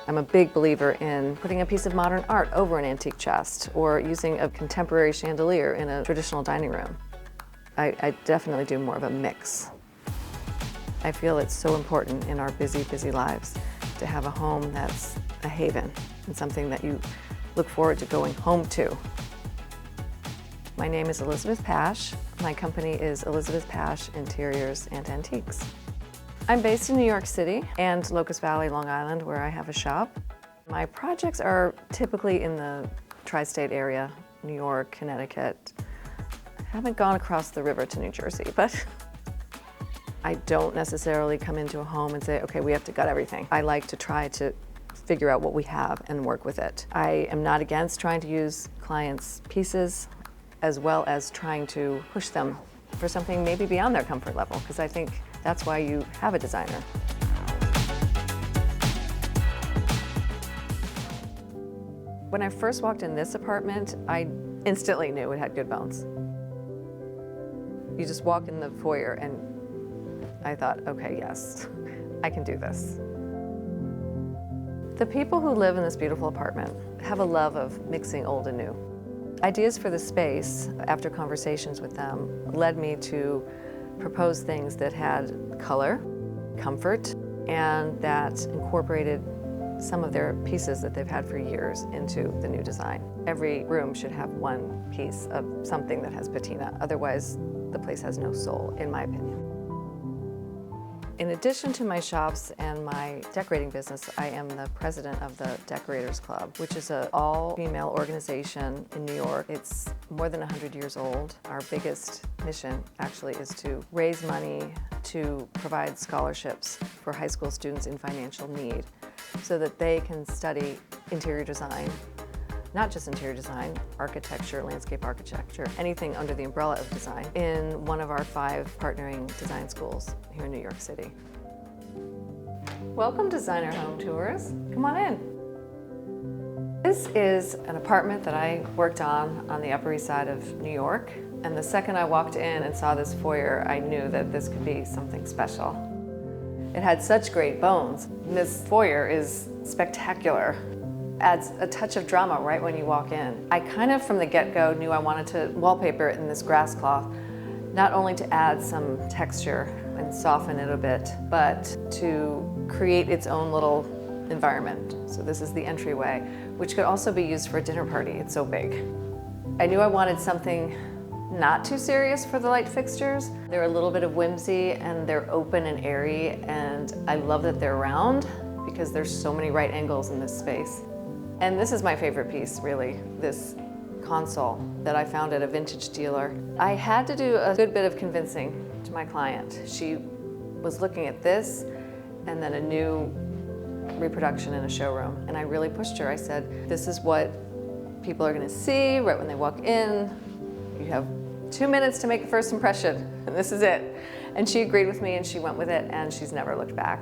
I'm a big believer in putting a piece of modern art over an antique chest or using a contemporary chandelier in a traditional dining room. I definitely do more of a mix. I feel it's so important in our busy, busy lives to have a home that's a haven and something that you look forward to going home to. My name is Elizabeth Pash. My company is Elizabeth Pash Interiors and Antiques. I'm based in New York City and Locust Valley, Long Island, where I have a shop. My projects are typically in the tri-state area, New York, Connecticut. I haven't gone across the river to New Jersey, but I don't necessarily come into a home and say, okay, we have to gut everything. I like to try to figure out what we have and work with it. I am not against trying to use clients' pieces as well as trying to push them for something maybe beyond their comfort level, because I think that's why you have a designer. When I first walked in this apartment, I instantly knew it had good bones. You just walk in the foyer and I thought, okay, yes, I can do this. The people who live in this beautiful apartment have a love of mixing old and new. Ideas for the space, after conversations with them, led me to propose things that had color, comfort, and that incorporated some of their pieces that they've had for years into the new design. Every room should have one piece of something that has patina, otherwise the place has no soul, in my opinion. In addition to my shops and my decorating business, I am the president of the Decorators Club, which is an all-female organization in New York. It's more than 100 years old. Our biggest mission actually is to raise money to provide scholarships for high school students in financial need so that they can study interior design. Not just interior design, architecture, landscape architecture, anything under the umbrella of design in one of our 5 partnering design schools here in New York City. Welcome Designer Home Tours. Come on in. This is an apartment that I worked on the Upper East Side of New York. And the second I walked in and saw this foyer, I knew that this could be something special. It had such great bones. This foyer is spectacular. Adds a touch of drama right when you walk in. I kind of from the get-go knew I wanted to wallpaper it in this grass cloth, not only to add some texture and soften it a bit, but to create its own little environment. So this is the entryway, which could also be used for a dinner party. It's so big. I knew I wanted something not too serious for the light fixtures. They're a little bit of whimsy and they're open and airy, and I love that they're round because there's so many right angles in this space. And this is my favorite piece, really, this console that I found at a vintage dealer. I had to do a good bit of convincing to my client. She was looking at this and then a new reproduction in a showroom. And I really pushed her. I said, this is what people are gonna see right when they walk in. You have 2 minutes to make a first impression, and this is it. And she agreed with me and she went with it, and she's never looked back.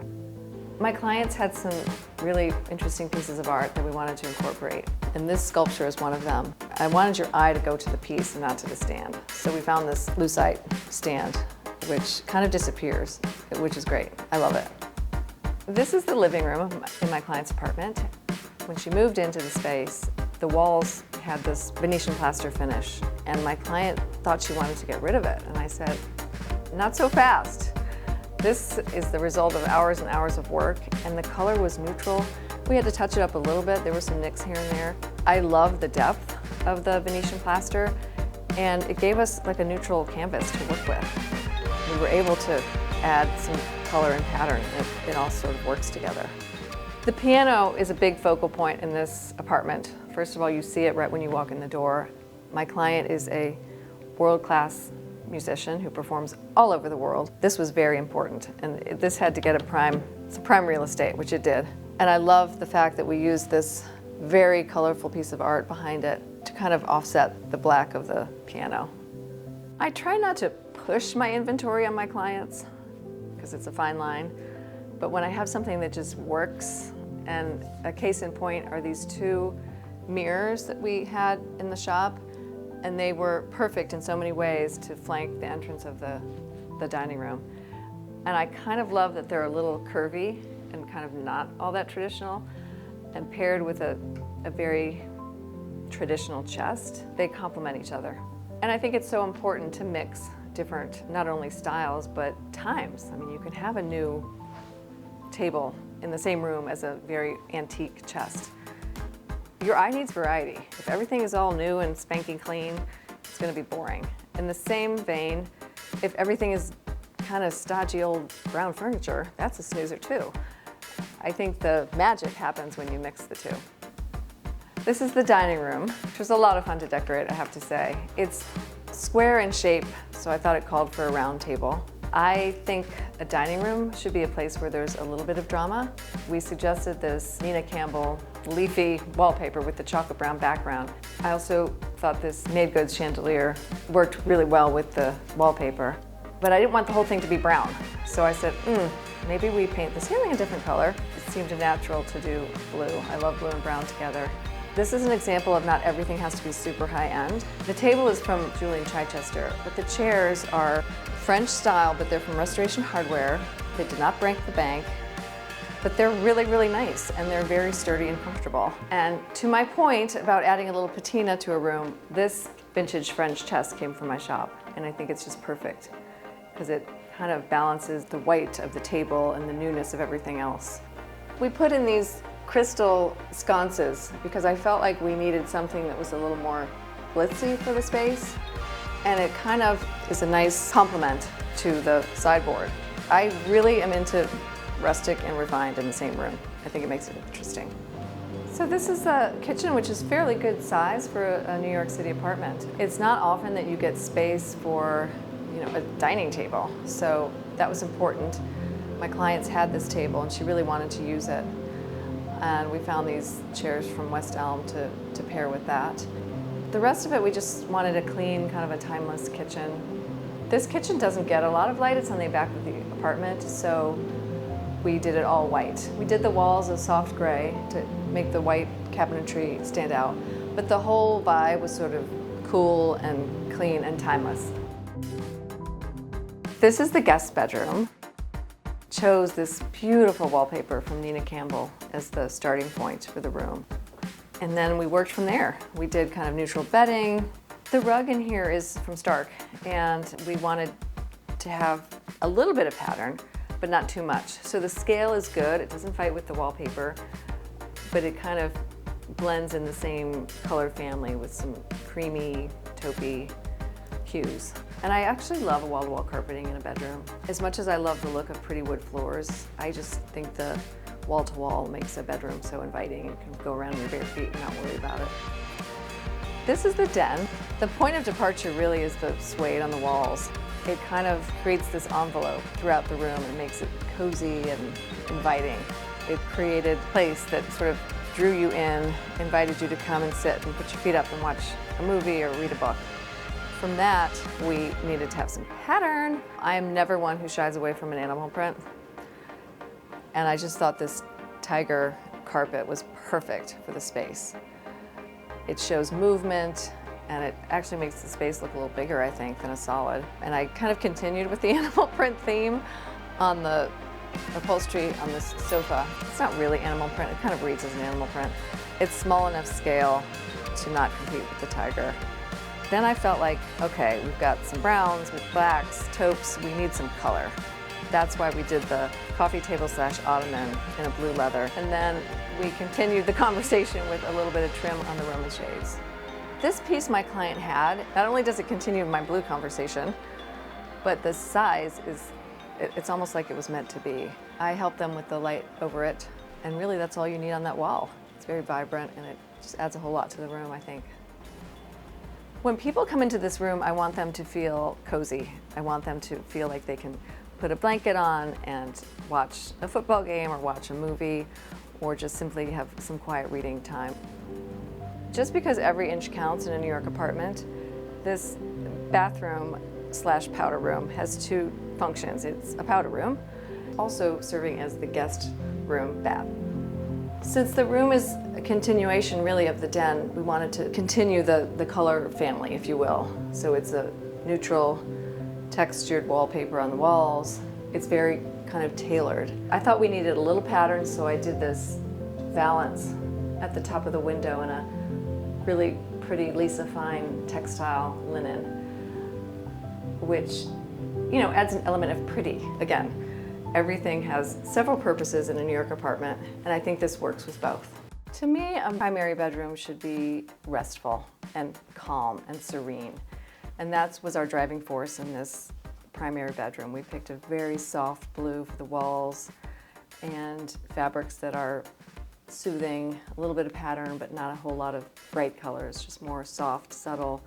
My clients had some really interesting pieces of art that we wanted to incorporate, and this sculpture is one of them. I wanted your eye to go to the piece and not to the stand. So we found this lucite stand, which kind of disappears, which is great. I love it. This is the living room in my client's apartment. When she moved into the space, the walls had this Venetian plaster finish, and my client thought she wanted to get rid of it, and I said, not so fast. This is the result of hours and hours of work, and the color was neutral. We had to touch it up a little bit. There were some nicks here and there. I love the depth of the Venetian plaster, and it gave us like a neutral canvas to work with. We were able to add some color and pattern, and it all sort of works together. The piano is a big focal point in this apartment. First of all, you see it right when you walk in the door. My client is a world-class musician who performs all over the world. This was very important, and this had to get some prime real estate, which it did. And I love the fact that we used this very colorful piece of art behind it to kind of offset the black of the piano. I try not to push my inventory on my clients, because it's a fine line, but when I have something that just works, and a case in point are these 2 mirrors that we had in the shop, and they were perfect in so many ways to flank the entrance of the dining room. And I kind of love that they're a little curvy and kind of not all that traditional. and paired with a very traditional chest, they complement each other. And I think it's so important to mix different, not only styles, but times. I mean, you can have a new table in the same room as a very antique chest. Your eye needs variety. If everything is all new and spanking clean, it's gonna be boring. In the same vein, if everything is kind of stodgy old brown furniture, that's a snoozer too. I think the magic happens when you mix the two. This is the dining room, which was a lot of fun to decorate, I have to say. It's square in shape, so I thought it called for a round table. I think a dining room should be a place where there's a little bit of drama. We suggested this Nina Campbell leafy wallpaper with the chocolate brown background. I also thought this made goods chandelier worked really well with the wallpaper. But I didn't want the whole thing to be brown. So I said, maybe we paint the ceiling a different color. It seemed natural to do blue. I love blue and brown together. This is an example of not everything has to be super high-end. The table is from Julian Chichester, but the chairs are French style, but they're from Restoration Hardware. They did not break the bank, but they're really, really nice, and they're very sturdy and comfortable. And to my point about adding a little patina to a room, this vintage French chest came from my shop, and I think it's just perfect, because it kind of balances the white of the table and the newness of everything else. We put in these crystal sconces because I felt like we needed something that was a little more glitzy for the space, and it kind of is a nice complement to the sideboard. I really am into rustic and refined in the same room. I think it makes it interesting. So this is the kitchen, which is fairly good size for a New York City apartment. It's not often that you get space for, a dining table, so that was important. My clients had this table and she really wanted to use it. And we found these chairs from West Elm to pair with that. The rest of it, we just wanted a clean, kind of a timeless kitchen. This kitchen doesn't get a lot of light. It's on the back of the apartment, so we did it all white. We did the walls a soft gray to make the white cabinetry stand out, but the whole vibe was sort of cool and clean and timeless. This is the guest bedroom. Chose this beautiful wallpaper from Nina Campbell as the starting point for the room. And then we worked from there. We did kind of neutral bedding. The rug in here is from Stark, and we wanted to have a little bit of pattern, but not too much. So the scale is good. It doesn't fight with the wallpaper, but it kind of blends in the same color family with some creamy, taupey hues. And I actually love wall-to-wall carpeting in a bedroom. As much as I love the look of pretty wood floors, I just think the wall-to-wall makes a bedroom so inviting. You can go around in your bare feet and not worry about it. This is the den. The point of departure really is the suede on the walls. It kind of creates this envelope throughout the room and makes it cozy and inviting. It created a place that sort of drew you in, invited you to come and sit and put your feet up and watch a movie or read a book. From that, we needed to have some pattern. I am never one who shies away from an animal print. And I just thought this tiger carpet was perfect for the space. It shows movement, and it actually makes the space look a little bigger, I think, than a solid. And I kind of continued with the animal print theme on the upholstery on this sofa. It's not really animal print, it kind of reads as an animal print. It's small enough scale to not compete with the tiger. Then I felt like, okay, we've got some browns with blacks, taupes, we need some color. That's why we did the coffee table / ottoman in a blue leather. And then we continued the conversation with a little bit of trim on the Roman shades. This piece my client had, not only does it continue my blue conversation, but the size is, it's almost like it was meant to be. I helped them with the light over it, and really that's all you need on that wall. It's very vibrant and it just adds a whole lot to the room, I think. When people come into this room, I want them to feel cozy. I want them to feel like they can put a blanket on and watch a football game or watch a movie or just simply have some quiet reading time. Just because every inch counts in a New York apartment, this bathroom / powder room has two functions. It's a powder room, also serving as the guest room bath. Since the room is a continuation really of the den, we wanted to continue the color family, if you will. So it's a neutral textured wallpaper on the walls. It's very kind of tailored. I thought we needed a little pattern, so I did this valance at the top of the window and a really pretty Lisa Fine textile linen, which, you know, adds an element of pretty. Again, everything has several purposes in a New York apartment, and I think this works with both. To me, a primary bedroom should be restful and calm and serene. And that was our driving force in this primary bedroom. We picked a very soft blue for the walls and fabrics that are soothing, a little bit of pattern, but not a whole lot of bright colors, just more soft, subtle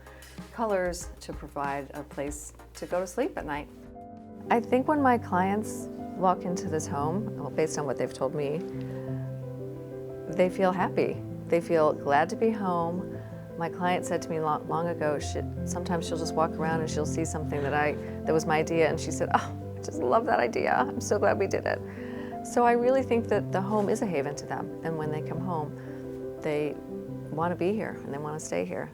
colors to provide a place to go to sleep at night. I think when my clients walk into this home, well, based on what they've told me, they feel happy. They feel glad to be home. My client said to me long ago, sometimes she'll just walk around and she'll see something that was my idea, and she said, "Oh, I just love that idea. I'm so glad we did it." So I really think that the home is a haven to them, and when they come home, they want to be here and they want to stay here.